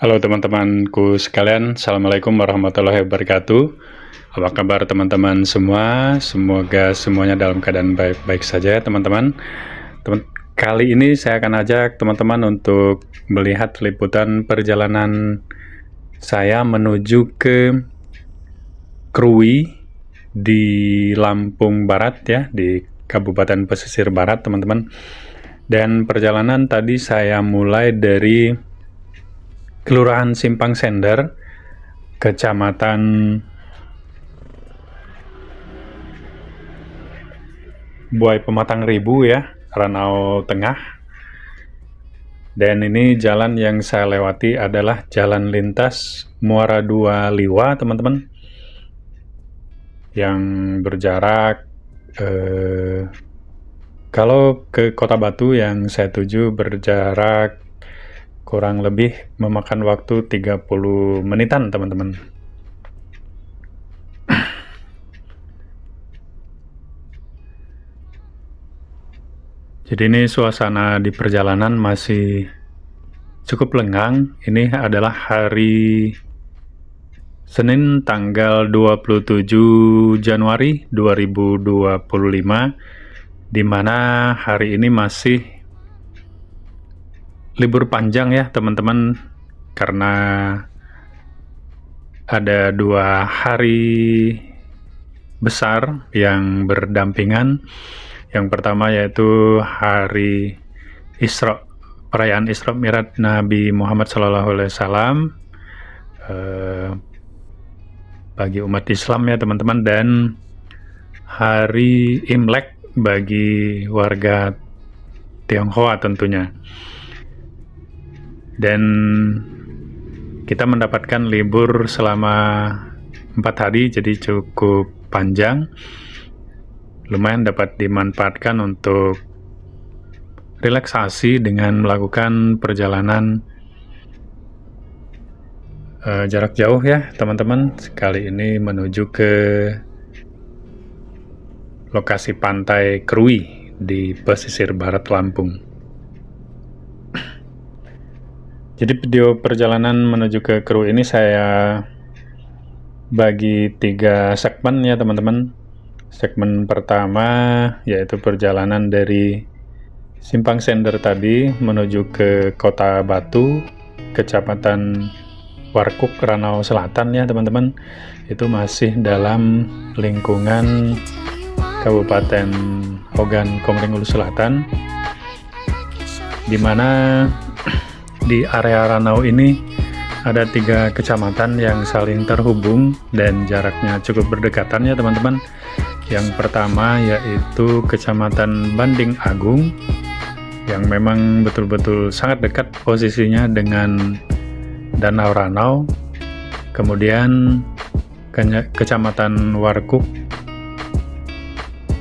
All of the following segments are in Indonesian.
Halo teman-temanku sekalian, Assalamualaikum warahmatullahi wabarakatuh. Apa kabar teman-teman semua? Semoga semuanya dalam keadaan baik-baik saja ya teman-teman. Kali ini saya akan ajak teman-teman untuk melihat liputan perjalanan saya menuju ke Krui di Lampung Barat ya, di Kabupaten Pesisir Barat teman-teman. Dan perjalanan tadi saya mulai dari Kelurahan Simpang Sender, Kecamatan Buai Pematang Ribu ya, Ranau Tengah. Dan ini jalan yang saya lewati adalah jalan lintas Muara Dua Liwa teman-teman, yang berjarak kalau ke Kota Batu yang saya tuju berjarak kurang lebih memakan waktu 30 menitan teman-teman. Jadi ini suasana di perjalanan masih cukup lengang. Ini adalah hari Senin tanggal 27 Januari 2025, di mana hari ini masih libur panjang ya teman-teman, karena ada 2 hari besar yang berdampingan. Yang pertama yaitu hari Isra, perayaan Isra Mi'raj Nabi Muhammad SAW bagi umat Islam ya teman-teman, dan hari Imlek bagi warga Tionghoa tentunya. Dan kita mendapatkan libur selama 4 hari, jadi cukup panjang. Lumayan dapat dimanfaatkan untuk relaksasi dengan melakukan perjalanan jarak jauh ya teman-teman. Kali ini menuju ke lokasi pantai Krui di pesisir barat Lampung. Jadi video perjalanan menuju ke Krui ini saya bagi 3 segmen ya teman-teman. Segmen pertama yaitu perjalanan dari Simpang Sender tadi menuju ke Kota Batu, Kecamatan Warkuk, Ranau Selatan ya teman-teman. Itu masih dalam lingkungan Kabupaten Ogan Komering Ulu Selatan, di mana di area Ranau ini ada 3 kecamatan yang saling terhubung dan jaraknya cukup berdekatan ya teman-teman. Yang pertama yaitu Kecamatan Banding Agung, yang memang betul-betul sangat dekat posisinya dengan Danau Ranau. Kemudian Kecamatan Warkuk,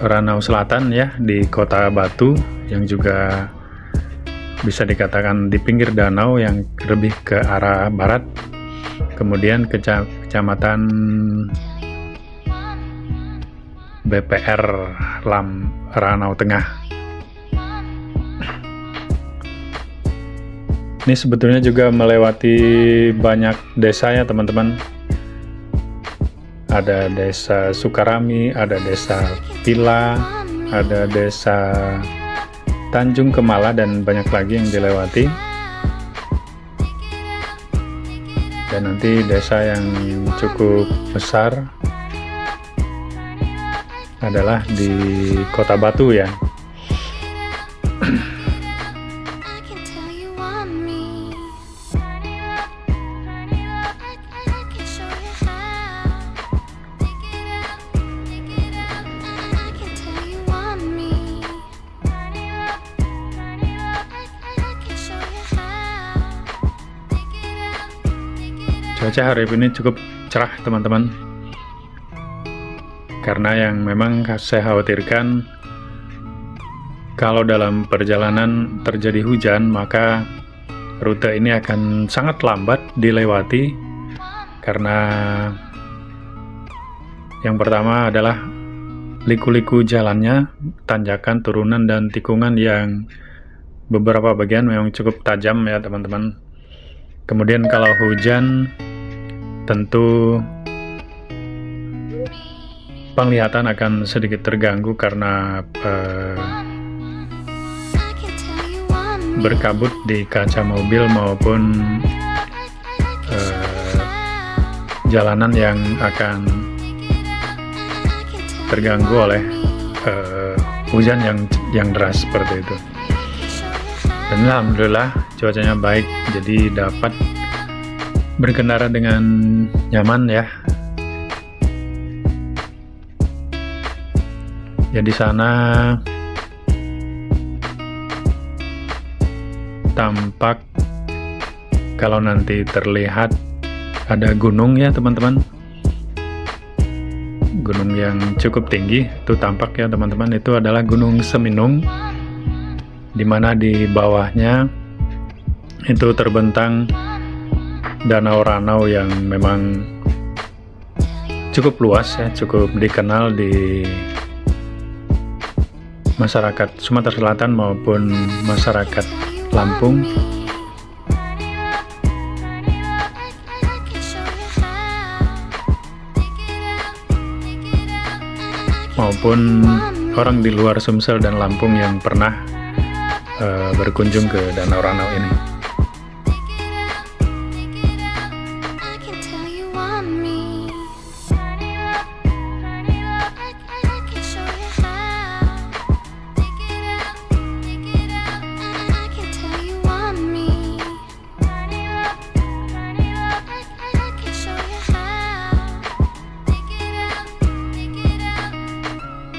Ranau Selatan ya, di Kota Batu, yang juga bisa dikatakan di pinggir danau yang lebih ke arah barat. Kemudian Kecamatan BPR Ranau Tengah. Ini sebetulnya juga melewati banyak desa ya teman-teman. Ada desa Sukarami, ada desa Pila, ada desa Tanjung Kemala, dan banyak lagi yang dilewati. Dan nanti desa yang cukup besar adalah di Kota Batu ya. Cuaca hari ini cukup cerah teman-teman, karena yang memang saya khawatirkan kalau dalam perjalanan terjadi hujan, maka rute ini akan sangat lambat dilewati. Karena yang pertama adalah liku-liku jalannya, tanjakan, turunan, dan tikungan yang beberapa bagian memang cukup tajam ya teman-teman. Kemudian kalau hujan tentu penglihatan akan sedikit terganggu karena berkabut di kaca mobil maupun jalanan yang akan terganggu oleh hujan yang deras seperti itu. Dan alhamdulillah cuacanya baik, jadi dapat berkendara dengan nyaman ya. Ya di sana tampak kalau nanti terlihat ada gunung ya teman-teman. Gunung yang cukup tinggi itu tampak ya teman-teman, itu adalah Gunung Seminung, dimana di bawahnya itu terbentang Danau Ranau yang memang cukup luas ya, cukup dikenal di masyarakat Sumatera Selatan maupun masyarakat Lampung. Maupun orang di luar Sumsel dan Lampung yang pernah berkunjung ke Danau Ranau ini.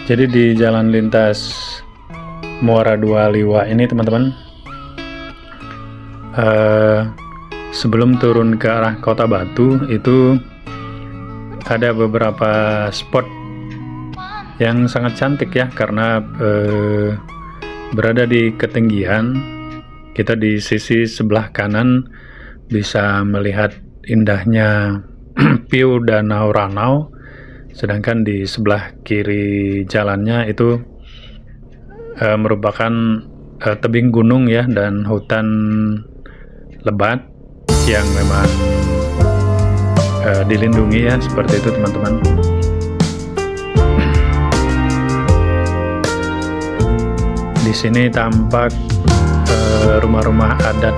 Jadi di jalan lintas Muara Dua Liwa ini teman-teman, sebelum turun ke arah Kota Batu itu ada beberapa spot yang sangat cantik ya, karena berada di ketinggian. Kita di sisi sebelah kanan bisa melihat indahnya view Danau Ranau, sedangkan di sebelah kiri jalannya itu merupakan tebing gunung ya, dan hutan lebat yang memang dilindungi ya, seperti itu teman-teman. Di sini tampak rumah-rumah adat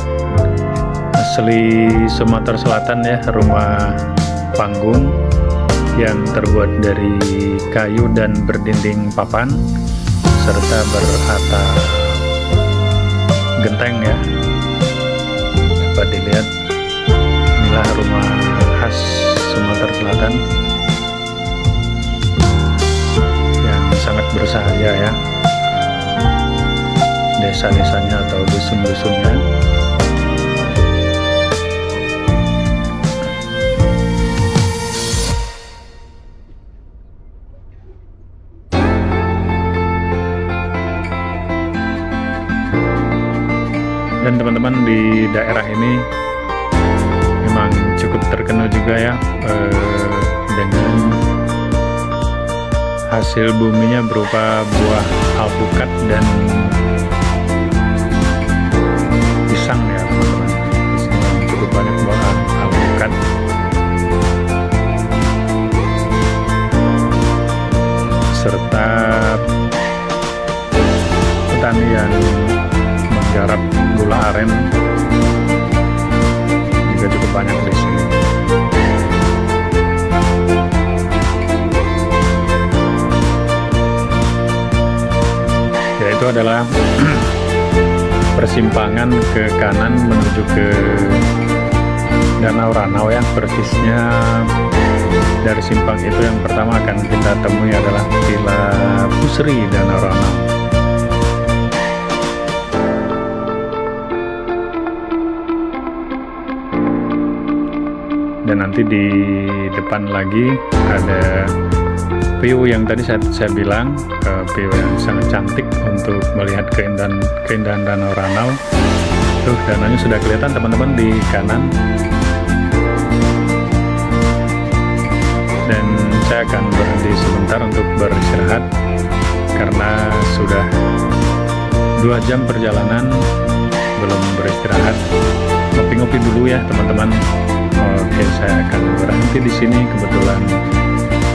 asli Sumatera Selatan ya, rumah panggung yang terbuat dari kayu dan berdinding papan serta beratap genteng ya. Dapat dilihat, inilah rumah khas Sumatera Selatan yang sangat bersahaja ya, desa-desanya atau dusun-dusunnya. Dan teman-teman di daerah ini memang cukup terkenal juga ya dengan hasil buminya berupa buah alpukat dan pisang ya teman-teman. Cukup banyak buah alpukat serta petani yang menggarap gula aren juga cukup banyak di sini. Yaitu adalah persimpangan ke kanan menuju ke Danau Ranau ya. Persisnya dari simpang itu yang pertama akan kita temui adalah Villa Pusri Danau Ranau. Dan nanti di depan lagi ada view yang tadi saya bilang, view yang sangat cantik untuk melihat keindahan Danau Ranau. Tuh, danaunya sudah kelihatan teman-teman di kanan. Dan saya akan berhenti sebentar untuk beristirahat karena sudah 2 jam perjalanan belum beristirahat. Ngopi-ngopi ngopi dulu ya teman-teman. Oke, saya akan berhenti di sini. Kebetulan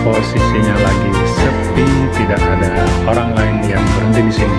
posisinya lagi sepi, tidak ada orang lain yang berhenti di sini.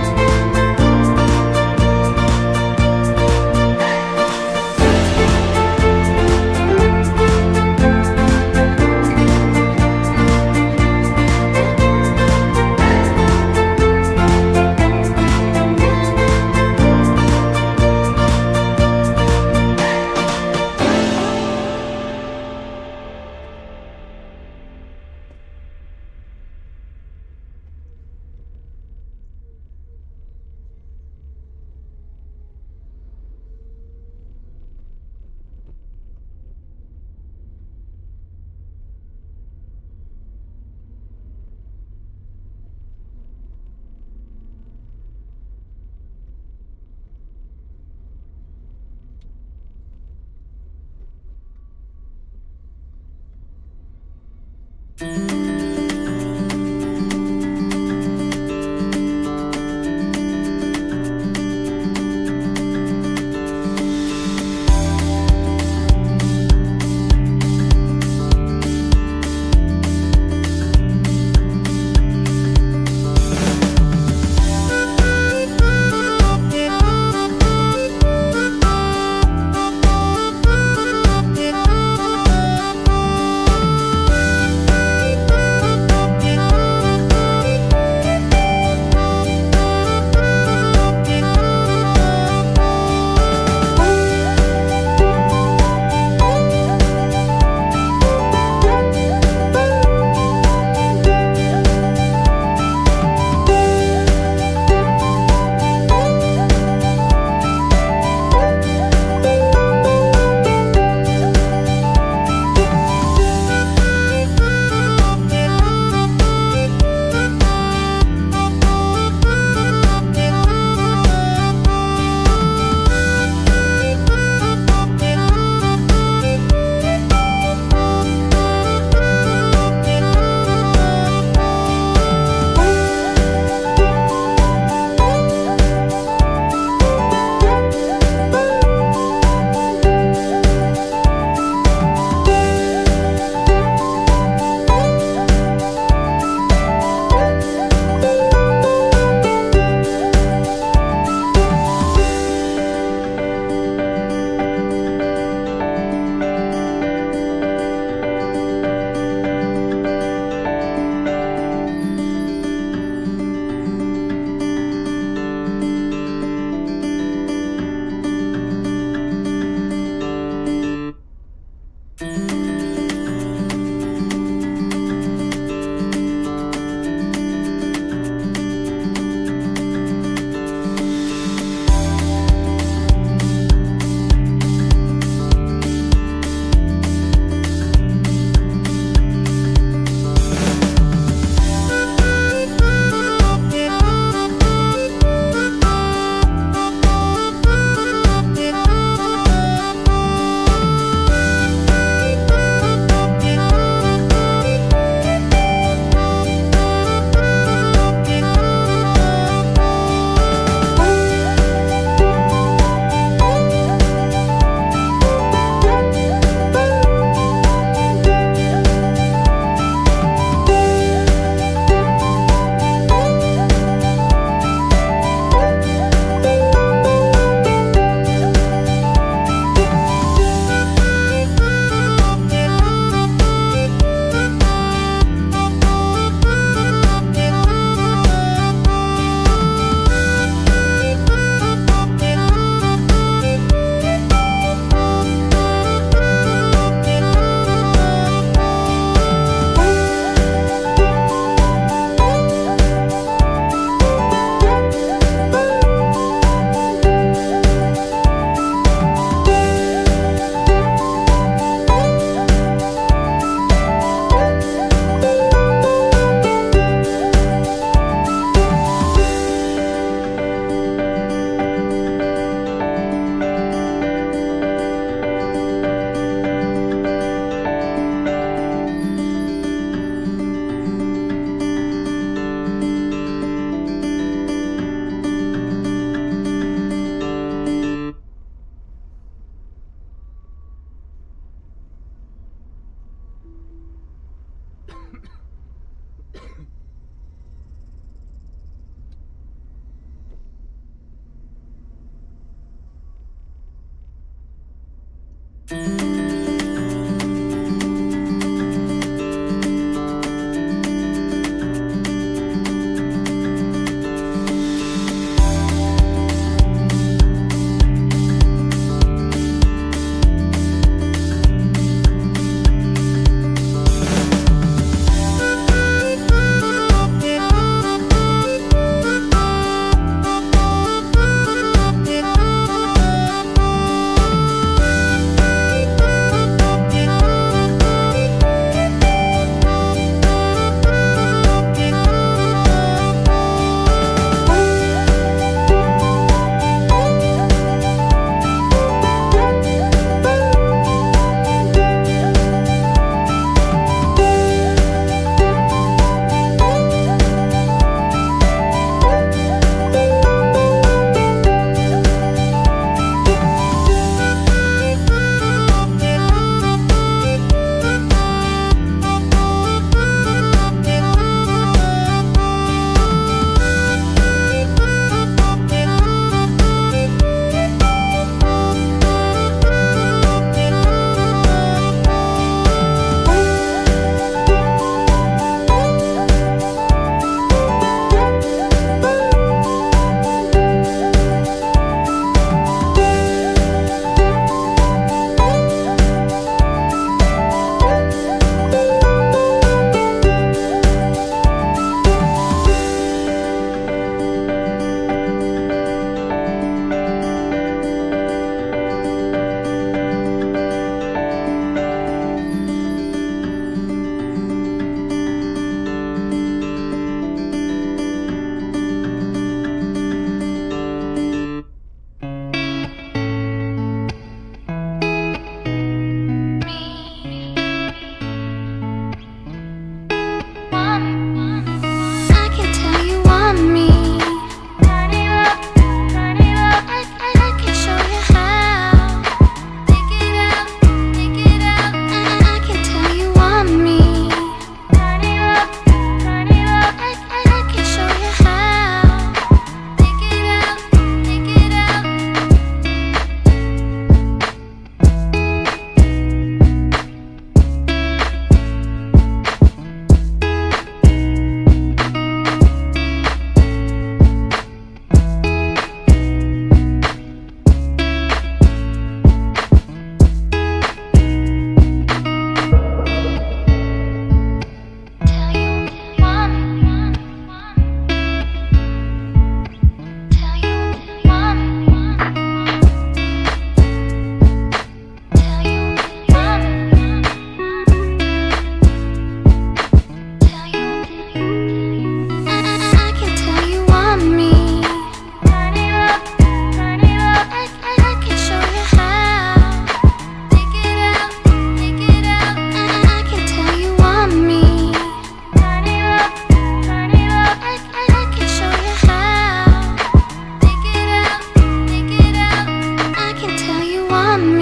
want